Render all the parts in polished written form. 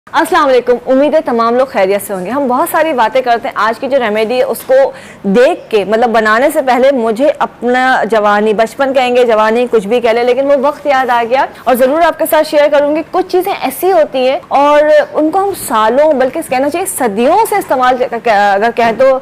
अस्सलाम वालेकुम। उम्मीद है तमाम लोग खैरियत से होंगे। हम बहुत सारी बातें करते हैं। आज की जो रेमेडी है उसको देख के मतलब बनाने से पहले मुझे अपना जवानी, बचपन कहेंगे जवानी कुछ भी कह ले, लेकिन वो वक्त याद आ गया और ज़रूर आपके साथ शेयर करूंगी। कुछ चीज़ें ऐसी होती हैं और उनको हम सालों बल्कि कहना चाहिए सदियों से इस्तेमाल अगर कहें तो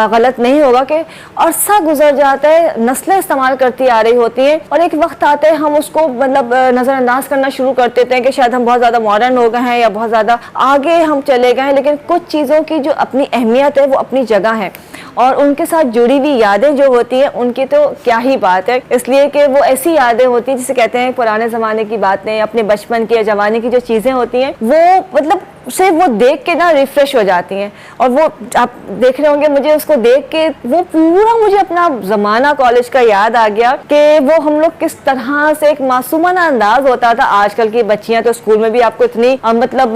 गलत नहीं होगा कि अरसा गुजर जाता है, नस्लें इस्तेमाल करती आ रही होती हैं और एक वक्त आता है हम उसको मतलब नज़रअंदाज करना शुरू कर देते हैं कि शायद हम बहुत ज़्यादा मॉडर्न हो गए हैं या बहुत ज़्यादा आगे हम चले गए हैं। लेकिन कुछ चीज़ों की जो अपनी अहमियत है वो अपनी जगह है और उनके साथ जुड़ी हुई यादें जो होती हैं उनकी तो क्या ही बात है। इसलिए कि वो ऐसी यादें होती हैं जिसे कहते हैं पुराने ज़माने की बातें, अपने बचपन की या जवानी की जो चीज़ें होती हैं वो मतलब से वो देख के ना रिफ्रेश हो जाती हैं। और वो आप देख रहे होंगे मुझे उसको देख के वो पूरा मुझे अपना ज़माना कॉलेज का याद आ गया कि वो हम लोग किस तरह से एक मासूमाना अंदाज होता था। आजकल की बच्चियां तो स्कूल में भी आपको इतनी मतलब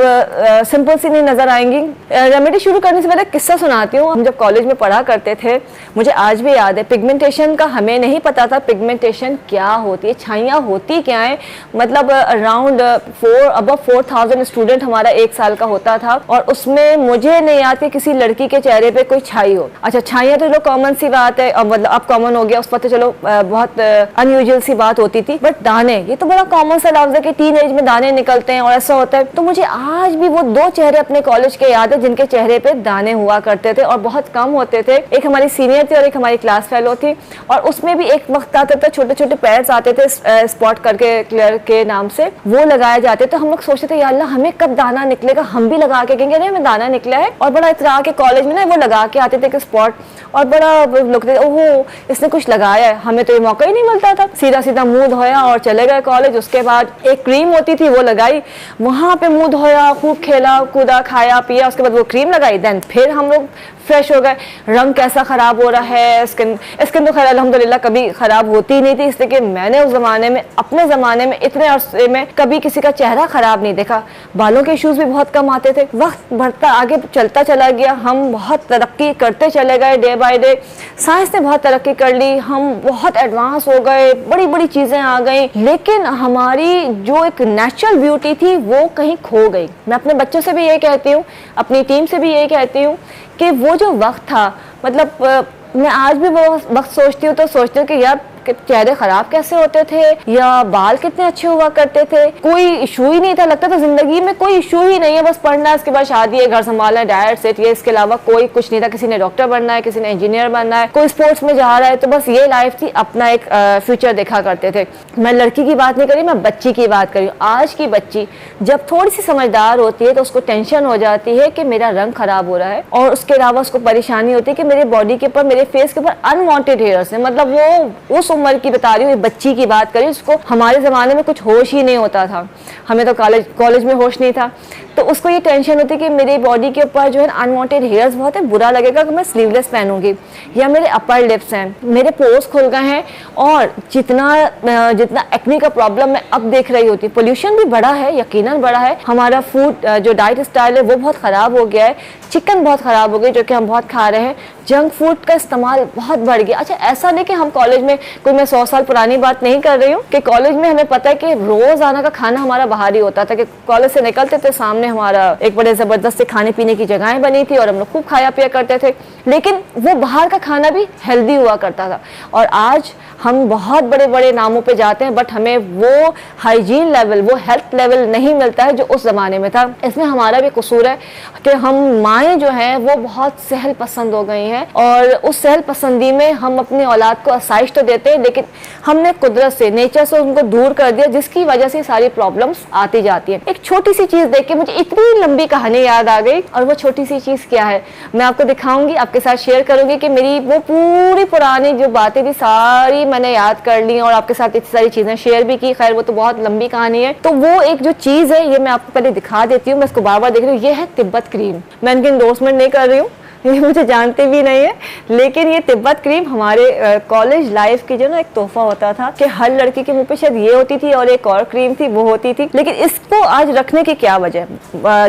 सिंपल सी नहीं नजर आएंगी। रेमेडी शुरू करने से पहले किस्सा सुनाती हूँ। हम जब कॉलेज में पढ़ा करते थे, मुझे आज भी याद है, पिगमेंटेशन का हमें नहीं पता था पिगमेंटेशन क्या होती है, छाइयाँ होती क्या है। मतलब अराउंड 4,000 स्टूडेंट हमारा एक साल का होता था और उसमें मुझे नहीं याद कि किसी लड़की के चेहरे पे कोई छाई हो। अच्छा, छाइयाँ तो चलो कॉमन सी बात है और मतलब अब कॉमन हो गया, उस पर तो चलो बहुत अनयूजुअल सी बात होती थी, बट दाने ये तो बड़ा कॉमन सा लफ्ज है कि टीन एज में दाने निकलते हैं और ऐसा होता है। तो मुझे आज भी वो दो चेहरे अपने कॉलेज के याद है जिनके चेहरे पे दाने हुआ करते थे और बहुत कम होते थे। एक हमारी सीनियर थी और एक हमारी क्लास फेलो थी और उसमें भी एक वक्त आता था छोटे छोटे पैड्स आते थे स्पॉट करके क्लियर के नाम से, वो लगाए जाते। तो हम लोग सोचते थे या अल्लाह हमें कब दाना निकलेगा, हम भी लगा के कहेंगे अरे हमें दाना निकला है। और बड़ा इतरा के कॉलेज में ना वो लगा के आते थे कि स्पॉट और बड़ा लोग ओहो इसने कुछ लगाया है। हमें तो ये मौका ही नहीं मिलता था, सीधा सीधा मुंह धोया और चले गए कॉलेज। उसके बाद एक क्रीम होती थी वो लगाई, वहां पे मुंह धोया, खूब खेला कूदा, खाया पिया, उसके बाद वो क्रीम लगाई, देन फिर हम लोग फ्रेश हो गए। रंग कैसा खराब हो रहा है, स्किन तो खैर अल्हम्दुलिल्लाह कभी खराब होती ही नहीं थी, इसलिए कि मैंने उस जमाने में अपने जमाने में इतने अरसे में कभी किसी का चेहरा खराब नहीं देखा। बालों के इश्यूज भी बहुत कम आते थे। वक्त बढ़ता आगे चलता चला गया, हम बहुत तरक्की करते चले गए डे बाय डे। साइंस ने बहुत तरक्की कर ली, हम बहुत एडवांस हो गए, बड़ी बड़ी चीजें आ गई, लेकिन हमारी जो एक नेचुरल ब्यूटी थी वो कहीं खो गई। मैं अपने बच्चों से भी ये कहती हूँ, अपनी टीम से भी ये कहती हूँ कि वो जो वक्त था, मतलब मैं आज भी वो वक्त सोचती हूँ तो सोचती हूँ कि यार चेहरे खराब कैसे होते थे या बाल कितने अच्छे हुआ करते थे, कोई इशू ही नहीं था। लगता था जिंदगी में कोई इशू ही नहीं है, बस पढ़ना है, इसके बाद शादी है, घर संभालना है, डाइट सेट, ये इसके अलावा कोई कुछ नहीं था। किसी ने डॉक्टर बनना है, किसी ने इंजीनियर बनना है, कोई स्पोर्ट्स में जा रहा है, तो बस ये लाइफ थी, अपना एक फ्यूचर देखा करते थे। मैं लड़की की बात नहीं करी, मैं बच्ची की बात करी। आज की बच्ची जब थोड़ी सी समझदार होती है तो उसको टेंशन हो जाती है कि मेरा रंग खराब हो रहा है और उसके अलावा उसको परेशानी होती है कि मेरे बॉडी के ऊपर, मेरे फेस के ऊपर अनवांटेड हेयर्स है। मतलब वो उस उम्र की बता रही हूँ, बच्ची की बात करी, उसको हमारे ज़माने में कुछ होश ही नहीं होता था, हमें तो कॉलेज में होश नहीं था। तो उसको ये टेंशन होती कि मेरी बॉडी के ऊपर जो है अनवांटेड हेयर्स बहुत है, बुरा लगेगा कि मैं स्लीवलेस पहनूंगी, या मेरे अपर लिप्स हैं, मेरे पोर्स खुल गए हैं। और जितना एक्ने का प्रॉब्लम मैं अब देख रही होती, पोल्यूशन भी बढ़ा है, यकीनन बढ़ा है, हमारा फूड जो डाइट स्टाइल है वो बहुत ख़राब हो गया है, चिकन बहुत ख़राब हो गई जो कि हम बहुत खा रहे हैं, जंक फूड का इस्तेमाल बहुत बढ़ गया। अच्छा, ऐसा नहीं कि हम कॉलेज में, कोई मैं 100 साल पुरानी बात नहीं कर रही हूँ, कि कॉलेज में हमें पता है कि रोजाना का खाना हमारा बाहर ही होता था, कि कॉलेज से निकलते थे सामने हमारा एक बड़े जबरदस्त से खाने पीने की जगहें बनी थी और हम लोग खूब खाया पिया करते थे, लेकिन वो बाहर का खाना भी हेल्दी हुआ करता था। और आज हम बहुत बड़े बड़े नामों पे जाते हैं बट हमें वो हाइजीन लेवल, वो हेल्थ लेवल नहीं मिलता है जो उस जमाने में था। इसमें हमारा भी कसूर है कि हम माएँ जो हैं वो बहुत सहल पसंद हो गई हैं और उस सहल पसंदी में हम अपनी औलाद को आसाइश तो देते हैं, लेकिन हमने कुदरत से, नेचर से उनको दूर कर दिया, जिसकी वजह से सारी प्रॉब्लम्स आती जाती है। एक छोटी सी चीज देख के मुझे इतनी लंबी कहानी याद आ गई, और वो छोटी सी चीज क्या है मैं आपको दिखाऊंगी, आपके साथ शेयर करूंगी कि मेरी वो पूरी पुरानी जो बातें थी सारी मैंने याद कर ली और आपके साथ इतनी सारी चीजें शेयर भी की। खैर वो तो बहुत लंबी कहानी है। तो वो एक जो चीज है ये मैं आपको पहले दिखा देती हूँ, मैं इसको बार बार देख रही हूँ। ये है तिब्बत क्रीम। मैं इनकी एंडोर्समेंट नहीं कर रही हूँ, ये मुझे जानते भी नहीं है, लेकिन ये तिब्बत क्रीम हमारे कॉलेज लाइफ की जो ना एक तोहफा होता था कि हर लड़की के मुंह पे शायद ये होती थी और एक और क्रीम थी वो होती थी। लेकिन इसको आज रखने की क्या वजह,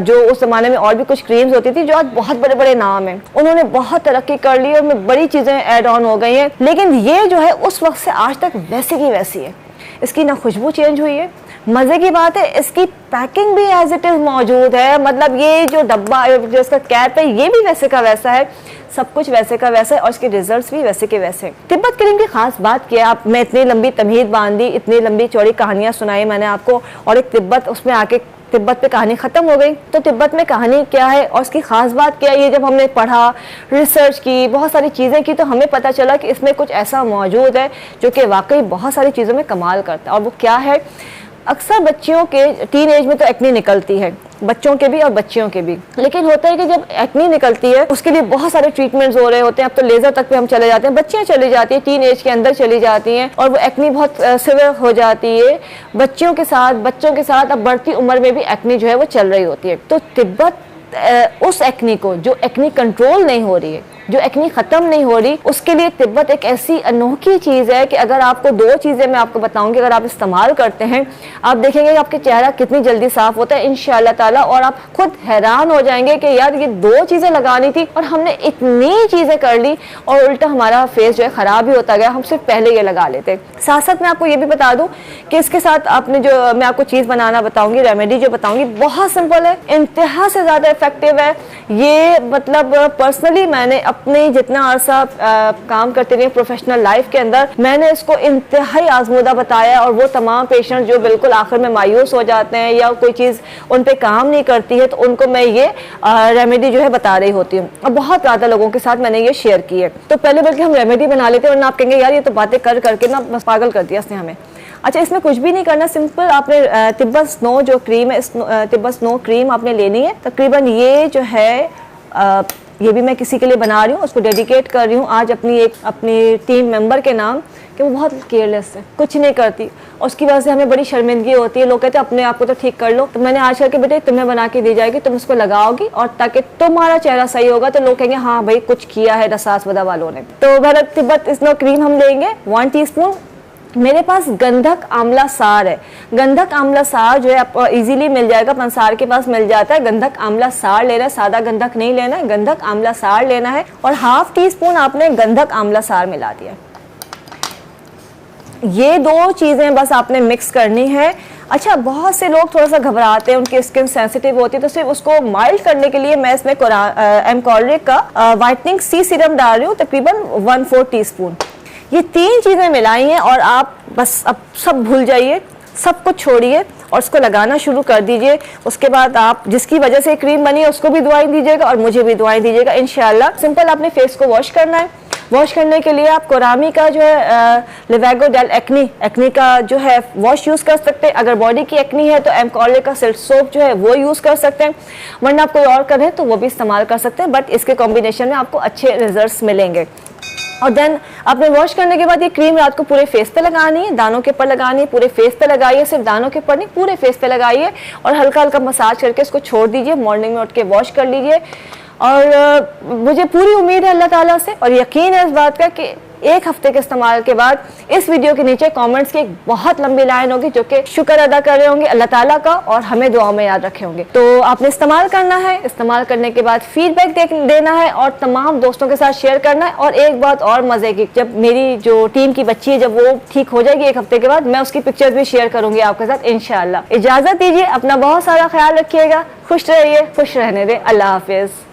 जो उस जमाने में और भी कुछ क्रीम्स होती थी जो आज बहुत बड़े बड़े नाम है, उन्होंने बहुत तरक्की कर ली और बड़ी चीजें एड ऑन हो गई हैं, लेकिन ये जो है उस वक्त से आज तक वैसे की वैसी है। इसकी ना खुशबू चेंज हुई है, मज़े की बात है इसकी पैकिंग भी एज इट इज़ मौजूद है, मतलब ये जो डब्बा जो इसका कैप है ये भी वैसे का वैसा है, सब कुछ वैसे का वैसा है और इसके रिजल्ट्स भी वैसे के वैसे। तिब्बत क्रीम की खास बात किया, आप मैं इतनी लंबी तमहीद बांधी, इतनी लंबी चौड़ी कहानियाँ सुनाई मैंने आपको, और एक तिब्बत उसमें आके तिब्बत पे कहानी ख़त्म हो गई। तो तिब्बत में कहानी क्या है और उसकी ख़ास बात क्या है, ये जब हमने पढ़ा, रिसर्च की, बहुत सारी चीज़ें की, तो हमें पता चला कि इसमें कुछ ऐसा मौजूद है जो कि वाकई बहुत सारी चीज़ों में कमाल करता है। और वो क्या है, अक्सर बच्चियों के टीन एज में तो एक्नी निकलती है, बच्चों के भी और बच्चियों के भी, लेकिन होता है कि जब एक्नी निकलती है उसके लिए बहुत सारे ट्रीटमेंट्स हो रहे होते हैं। अब तो लेज़र तक पे हम चले जाते हैं, बच्चियां चली जाती हैं, टीन एज के अंदर चली जाती हैं और वो एक्नी बहुत सिवियर हो जाती है बच्चियों के साथ। अब बढ़ती उम्र में भी एक्नी जो है वो चल रही होती है। तो तिब्बत उस एक्नी को, जो एक्नी कंट्रोल नहीं हो रही है, जो एक्नी ख़त्म नहीं हो रही, उसके लिए तिब्बत एक ऐसी अनोखी चीज़ है कि अगर आपको दो चीज़ें मैं आपको बताऊंगी, अगर आप इस्तेमाल करते हैं आप देखेंगे कि आपके चेहरा कितनी जल्दी साफ़ होता है इंशाअल्लाह ताला, और आप खुद हैरान हो जाएंगे कि यार ये दो चीज़ें लगानी थी और हमने इतनी चीज़ें कर ली और उल्टा हमारा फेस जो है ख़राब ही होता गया, हम सिर्फ पहले ये लगा लेते। साथ साथ मैं आपको ये भी बता दूँ कि इसके साथ आपने जो मैं आपको चीज़ बनाना बताऊँगी, रेमेडी जो बताऊँगी, बहुत सिंपल है, इंतहा से ज़्यादा इफेक्टिव है ये। मतलब पर्सनली मैंने अपने जितना अरसा काम करते रही प्रोफेशनल लाइफ के अंदर, मैंने इसको इंतहाई आजमूदा बताया, और वो तमाम पेशेंट जो बिल्कुल आखिर में मायूस हो जाते हैं या कोई चीज़ उन पे काम नहीं करती है, तो उनको मैं ये रेमेडी जो है बता रही होती हूँ। और बहुत ज़्यादा लोगों के साथ मैंने ये शेयर की है। तो पहले बल्कि हम रेमेडी बना लेते हैं, वरना आप कहेंगे यार ये तो बातें कर करके ना बस पागल कर दिया इसने हमें। अच्छा, इसमें कुछ भी नहीं करना, सिंपल आपने तिब्बत स्नो जो क्रीम है, तिब्बत स्नो क्रीम आपने लेनी है। तकरीबन ये जो है ये भी मैं किसी के लिए बना रही हूँ, उसको डेडिकेट कर रही हूँ आज अपनी टीम मेंबर के नाम, कि वो बहुत केयरलेस है, कुछ नहीं करती और उसकी वजह से हमें बड़ी शर्मिंदगी होती है। लोग कहते हैं अपने आप को तो ठीक कर लो, तो मैंने आज करके बेटे तुम्हें बना के दी जाएगी, तुम उसको लगाओगी और ताकि तुम्हारा चेहरा सही होगा तो लोग कहेंगे हाँ भाई कुछ किया है रसास वदा वालों ने। तो भारत तिब्बत स्नो क्रीम हम लेंगे 1 टीस्पून। मेरे पास गंधक आंवला सार है, गंधक आंवला सार जो है आपको इजीली मिल जाएगा, पंसार के पास मिल जाता है। गंधक आंवला सार लेना है, सादा गंधक नहीं लेना है, गंधक आंवला सार लेना है और 1/2 टीस्पून आपने गंधक आंवला सार मिला दिया। ये दो चीज़ें बस आपने मिक्स करनी है। अच्छा, बहुत से लोग थोड़ा सा घबराते हैं, उनकी स्किन सेंसिटिव होती है, तो सिर्फ उसको माइल्ड करने के लिए मैं इसमें एमकॉलरिक का वाइटनिंग सी सीरम डाल रही हूँ, तकरीबन 1/4 टीस्पून। ये 3 चीज़ें मिलाई हैं और आप बस अब सब भूल जाइए, सब कुछ छोड़िए और उसको लगाना शुरू कर दीजिए। उसके बाद आप जिसकी वजह से क्रीम बनी है उसको भी दुआएं दीजिएगा और मुझे भी दुआएं दीजिएगा इंशाल्लाह। सिंपल आपने फेस को वॉश करना है। वॉश करने के लिए आप कोरामी का जो है लिवेगो डेल एक्नी का जो है वॉश यूज़ कर सकते हैं। अगर बॉडी की एक्नी है तो एमकॉलरिक का सिल्क सोप जो है वो यूज़ कर सकते हैं, वरना आप कोई और करें तो वो भी इस्तेमाल कर सकते हैं, बट इसके कॉम्बिनेशन में आपको अच्छे रिजल्ट्स मिलेंगे। और देन आपने वॉश करने के बाद ये क्रीम रात को पूरे फेस पे लगानी है, दानों के ऊपर लगानी है, पूरे फेस पे लगाइए, सिर्फ दानों के ऊपर नहीं पूरे फेस पे लगाइए और हल्का हल्का मसाज करके इसको छोड़ दीजिए। मॉर्निंग में उठ के वॉश कर लीजिए और मुझे पूरी उम्मीद है अल्लाह ताला से और यकीन है इस बात का कि 1 हफ्ते के इस्तेमाल के बाद इस वीडियो के नीचे कमेंट्स की एक बहुत लंबी लाइन होगी जो कि शुक्र अदा कर रहे होंगे अल्लाह ताला का और हमें दुआओं में याद रखे होंगे। तो आपने इस्तेमाल करना है, इस्तेमाल करने के बाद फीडबैक देना है और तमाम दोस्तों के साथ शेयर करना है। और एक बात और मज़े की, जब मेरी जो टीम की बच्ची है जब वो ठीक हो जाएगी 1 हफ्ते के बाद, मैं उसकी पिक्चर्स भी शेयर करूंगी आपके साथ इंशाल्लाह। इजाज़त दीजिए, अपना बहुत सारा ख्याल रखिएगा, खुश रहिए, खुश रहने दें। अल्लाह हाफिज़।